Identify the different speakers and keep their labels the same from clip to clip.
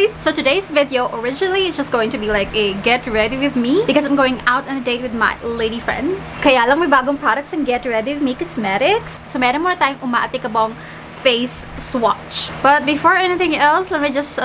Speaker 1: guys! So today's video originally is just going to be like a get ready with me because I'm going out on a date with my lady friends. Kaya lang may bagong products ang Get Ready With Me Cosmetics. So meron muna tayong umaatikabong face swatch. But before anything else, let me just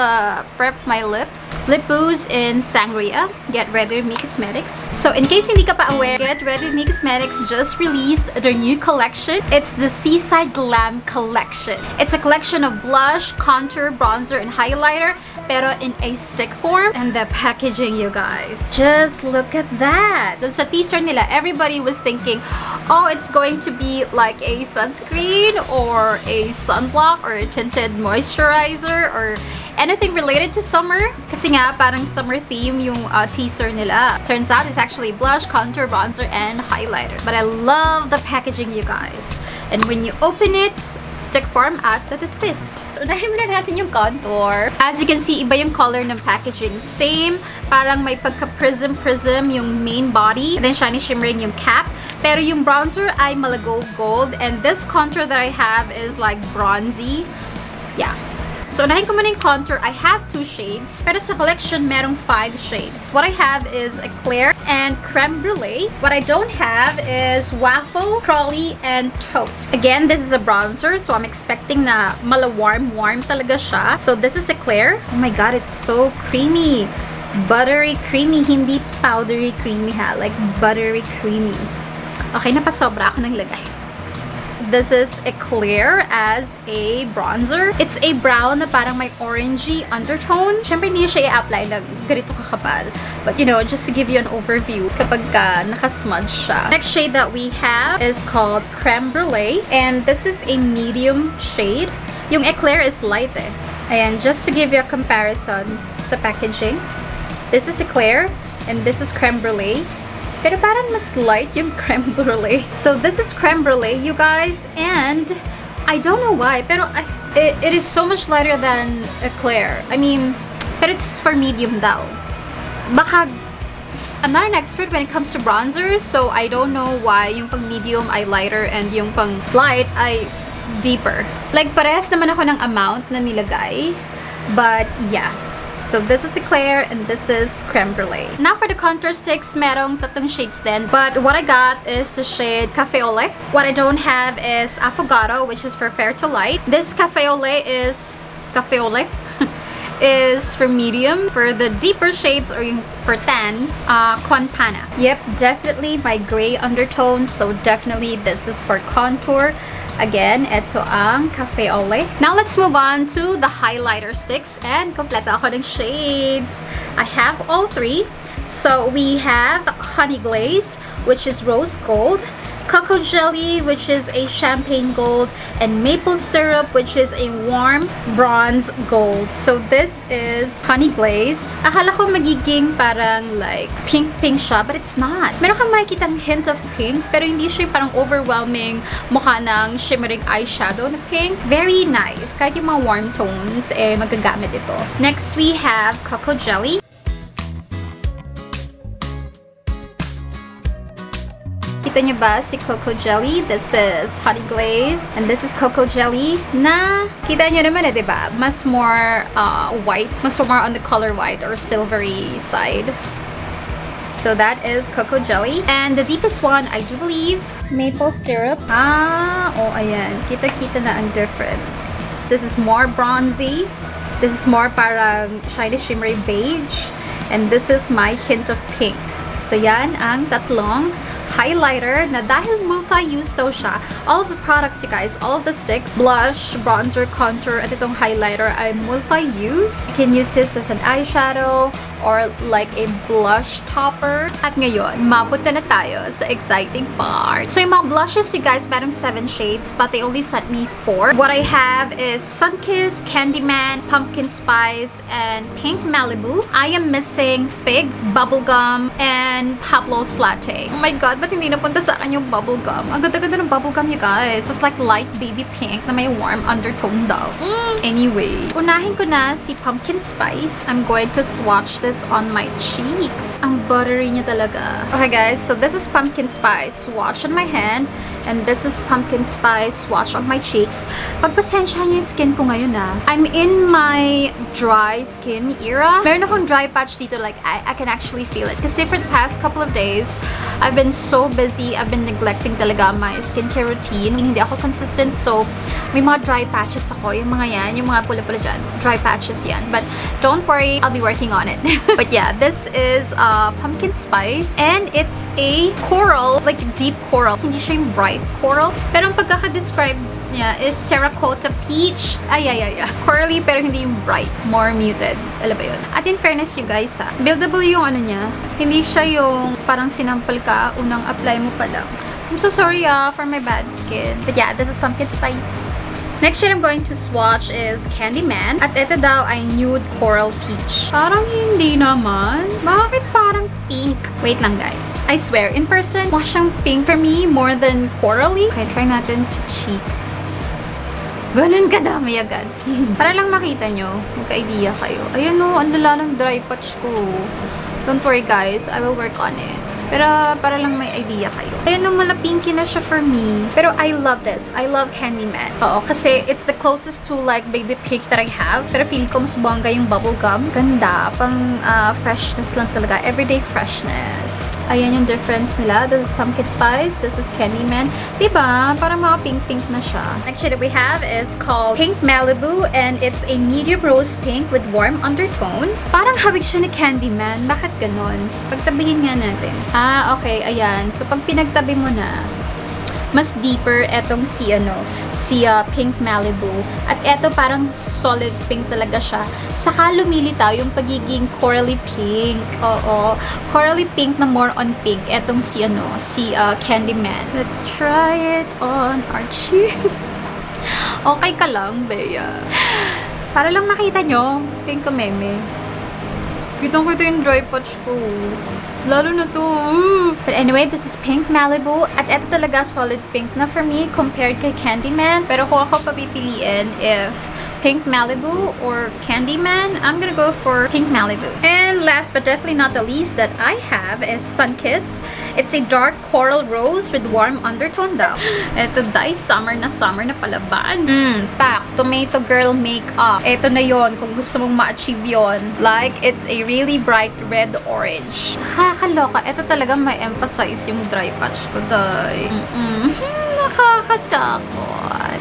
Speaker 1: prep my lips. Lip Booze in Sangria. Get Ready With Me Cosmetics. So in case hindi ka pa aware, Get Ready With Me Cosmetics just released their new collection. It's the Seaside Glam collection. It's a collection of blush, contour, bronzer, and highlighter, pero in a stick form. And the packaging, you guys. Just look at that. Dun sa teaser nila, everybody was thinking, oh, it's going to be like a sunscreen or a sunblock or a tinted moisturizer or anything related to summer. Kasi nga, parang summer theme yung teaser nila. Turns out, it's actually blush, contour, bronzer, and highlighter. But I love the packaging, you guys. And when you open it, stick form at the twist. Unahin muna natin yung contour. As you can see, iba yung color ng packaging. Same, parang may pagka-prism yung main body. And then shiny shimmering yung cap. Pero yung bronzer ay mala-gold. And this contour that I have is like bronzy. Yeah. So, unahin ko muna yung contour. I have 2 shades. Pero sa collection, merong 5 shades. What I have is a clear and creme brulee. What I don't have is waffle, crawly, and toast. Again, this is a bronzer. So, I'm expecting na mala-warm talaga siya. So, this is a clear. Oh my god, it's so creamy. Buttery creamy. Hindi powdery creamy ha. Like, buttery creamy. Okay, napasobra ako ng lagay. This is a clear as a bronzer. It's a brown na parang may orangey undertone. Siyempre, hindi siya i-apply na ganito kakapal. But, you know, just to give you an overview kapag nakasmudge siya. Next shade that we have is called Creme Brulee. And this is a medium shade. Yung eclair is light eh. Ayan, just to give you a comparison sa packaging. This is eclair and this is Creme Brulee. Pero parang mas light yung creme brulee. So this is creme brulee, you guys. And I don't know why, pero it is so much lighter than eclair. I mean, but it's for medium daw. Baka, I'm not an expert when it comes to bronzers, so I don't know why yung pang medium ay lighter and yung pang light ay deeper. Like, parehas naman ako ng amount na nilagay. But yeah. So this is eclair and this is creme brulee. Now for the contour sticks, merong 3 shades din. But what I got is the shade Cafe Au Lait. What I don't have is Affogato, which is for fair to light. This Cafe Au Lait is for medium. For the deeper shades or for tan, Con Pana. Yep, definitely my gray undertone. So definitely this is for contour. Again, ito ang Cafe Au Lait. Now, let's move on to the highlighter sticks. And kompleto ako ng shades. I have all 3. So, we have Honey Glazed, which is rose gold. Cocoa Jelly, which is a champagne gold. And Maple Syrup, which is a warm bronze gold. So, this is Honey Glazed. Akala ko magiging parang like pink siya, but it's not. Meron kang makikitang hint of pink, pero hindi siya parang overwhelming mukha ng shimmering eyeshadow na pink. Very nice. Kahit yung mga warm tones, magagamit ito. Next, we have Cocoa Jelly. Kita niyo ba si Cocoa Jelly? This is Honey Glaze. And this is Cocoa Jelly na, kita niyo naman diba? Mas more white. Mas more on the color white or silvery side. So that is Cocoa Jelly. And the deepest one, I do believe, Maple Syrup. Oh, ayan. Kita-kita na ang difference. This is more bronzy. This is more parang shiny shimmery beige. And this is my hint of pink. So yan ang tatlong highlighter na dahil multi-use daw siya. All of the products, you guys, all of the sticks, blush, bronzer, contour, at itong highlighter ay multi-use. You can use this as an eyeshadow or like a blush topper. At ngayon, mapunta na tayo sa exciting part. So yung mga blushes, you guys, merong 7 shades, but they only sent me 4. What I have is Sunkissed, Candyman, Pumpkin Spice, and Pink Malibu. I am missing Fig, Bubblegum, and Pablo's Latte. Oh my god, but bakit hindi napunta sa akin yung bubble gum. Ang ganda-ganda ng bubble gum, you guys. It's like light baby pink na may warm undertone daw. Anyway, unahin ko na si pumpkin spice. I'm going to swatch this on my cheeks. Ang buttery niya talaga. Okay guys, so this is pumpkin spice swatch on my hand. And this is pumpkin spice swatch on my cheeks. Pagpasensyahan niyo yung skin ko ngayon I'm in my dry skin era. Meron akong dry patch dito. Like, I can actually feel it. Kasi for the past couple of days, I've been so busy. I've been neglecting talaga my skincare routine. Hindi ako consistent. So, may mga dry patches ako. Yung mga yan, yung mga pula-pula dyan. Dry patches yan. But don't worry, I'll be working on it. But yeah, this is pumpkin spice. And it's a coral. Like, deep coral. Hindi siya yung bright coral. Pero ang pagkaka-describe niya is terracotta peach. Corally pero hindi yung bright. More muted. Alam ba yun? At in fairness you guys buildable yung ano niya. Hindi siya yung parang sinampal ka, unang apply mo pa lang. I'm so sorry for my bad skin. But yeah, this is pumpkin spice. Next shade I'm going to swatch is Candyman. At ito daw ay nude coral peach. Parang hindi naman. Bakit parang pink? Wait lang guys. I swear, in person, mukha siyang pink for me more than corally. Okay, try natin sa cheeks. Ganun kadami agad. Para lang makita nyo, magka-idea kayo. Ayan o, ang lala ng dry patch ko. Don't worry guys, I will work on it. Pero para lang may idea kayo. Ayan o, malapinky na siya for me. Pero I love this. I love Candyman. Oo, kasi it's the closest to like baby pink that I have. Pero feeling ko mas bongga yung bubble gum. Ganda. Pang freshness lang talaga. Everyday freshness. Ayan yung difference nila. This is pumpkin spice. This is Candyman. Diba? Parang mga pink-pink na siya. Next shade that we have is called Pink Malibu. And it's a medium rose pink with warm undertone. Parang hawig siya ni Candyman. Bakit ganon? Pagtabihin nga natin. Okay. Ayan. So, pag pinagtabi mo na, mas deeper etong si Pink Malibu. At eto parang solid pink talaga siya. Saka lumilitaw yung pagiging corally pink. Oo. Corally pink na more on pink. Etong si Candyman. Let's try it on our cheek. Okay ka lang, Bea. Para lang makita nyo. Pink ka, meme. Kitang-kita yung dry patch ko. Lalo na to. But anyway, this is Pink Malibu. At eto talaga solid pink na for me compared kay Candyman. Pero kung ako papipiliin if Pink Malibu or Candyman, I'm gonna go for Pink Malibu. And last but definitely not the least that I have is Sunkissed. It's a dark coral rose with warm undertone daw. Ito dahil summer na palaban. Pack, tomato girl makeup. Ito na yon kung gusto mong ma-achieve yon. Like, it's a really bright red orange. Nakakaloka. Ito talaga may emphasize yung dry patch ko dahil. Nakakatakot.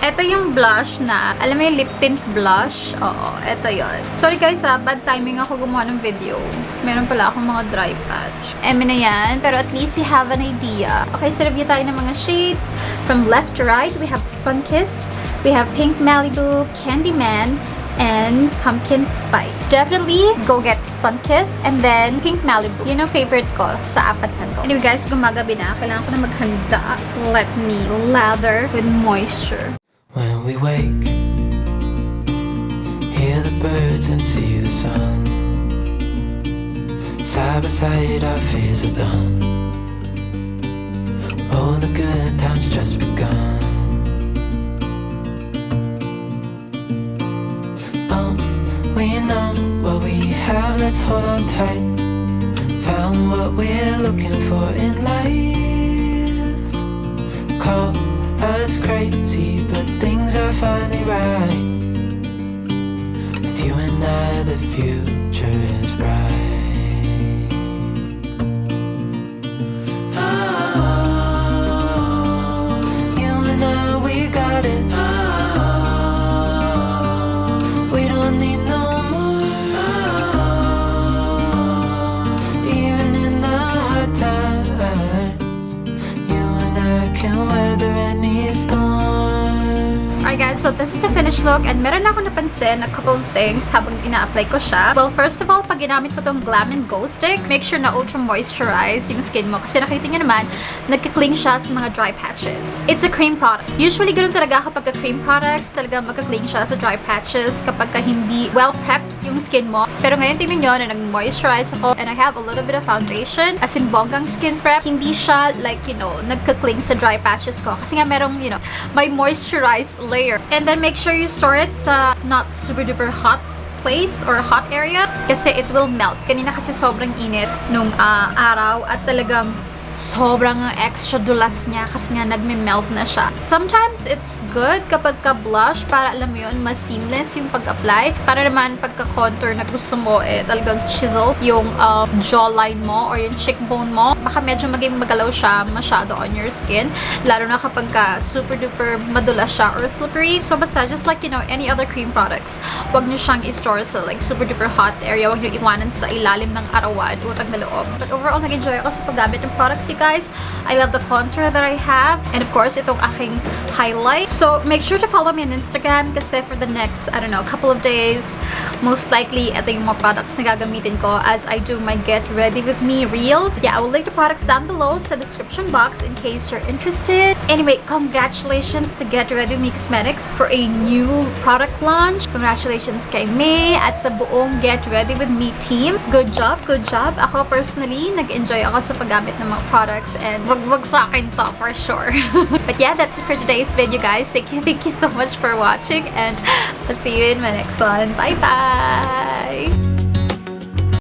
Speaker 1: Ito yung blush na, alam mo yung lip tint blush? Oo, ito yon. Sorry guys bad timing ako gumawa ng video. Meron pala akong mga dry patch. Na yan, pero at least you have an idea. Okay, so review tayo ng mga shades. From left to right, we have Sunkissed, we have Pink Malibu, Candyman, and Pumpkin Spice. Definitely go get Sunkissed and then Pink Malibu. Yun ang favorite ko sa apat na to. Anyway guys, gumagabi na. Kailangan ko na maghanda. Let me lather with moisture.
Speaker 2: When we wake, hear the birds and see the sun. Side by side our fears are done. All the good times just begun. We know what we have, let's hold on tight. Found what we're looking for in life. Call us crazy, but things are finally right. With you and I, the future is bright. You and I, we got it. We don't need no more. Even in the hard times, you and I can weather any storm.
Speaker 1: Alright guys, so this is the finished look and meron ako napansin a couple of things habang ina-apply ko siya. Well, first of all, pag ginamit mo tong Glam and Go Stix, make sure na ultra moisturize yung skin mo kasi nakita nyo naman, nagka-cling siya sa mga dry patches. It's a cream product. Usually, ganun talaga kapag cream products, talaga magka-cling siya sa dry patches kapag hindi well-prepped yung skin mo. Pero ngayon tingnan nyo na nag-moisturize ako and I have a little bit of foundation. As in, bonggang skin prep. Hindi siya like, nagka-cling sa dry patches ko. Kasi nga merong, may moisturized layer. And then make sure you store it sa not super duper hot place or hot area kasi it will melt. Kanina kasi sobrang init nung araw at talagang sobrang extra dulas niya kasi nga nagme-melt na siya. Sometimes it's good kapag ka-blush para alam mo yun, mas seamless yung pag-apply. Para naman pagka-contour na gusto mo talagang chisel yung jawline mo or yung cheekbone mo. Baka medyo maging magalaw siya masyado on your skin. Lalo na kapag super duper madulas siya or slippery. So basta just like any other cream products, wag nyo siyang i-store sa like super duper hot area. Wag nyo iwanan sa ilalim ng arawan, utang na loob. But overall, nag-enjoy ako sa paggamit ng products, you guys. I love the contour that I have. And of course, itong aking highlight. So, make sure to follow me on Instagram kasi for the next, I don't know, couple of days, most likely, ito yung mga products na gagamitin ko as I do my Get Ready With Me reels. Yeah, I will link the products down below sa description box in case you're interested. Anyway, congratulations to Get Ready With Me Cosmetics for a new product launch. Congratulations kay May at sa buong Get Ready With Me team. Good job, good job. Ako personally, nag-enjoy ako sa paggamit ng mga products and wag sa akin to for sure. But yeah, that's it for today's video, guys. Thank you so much for watching and I'll see you in my next one. Bye bye.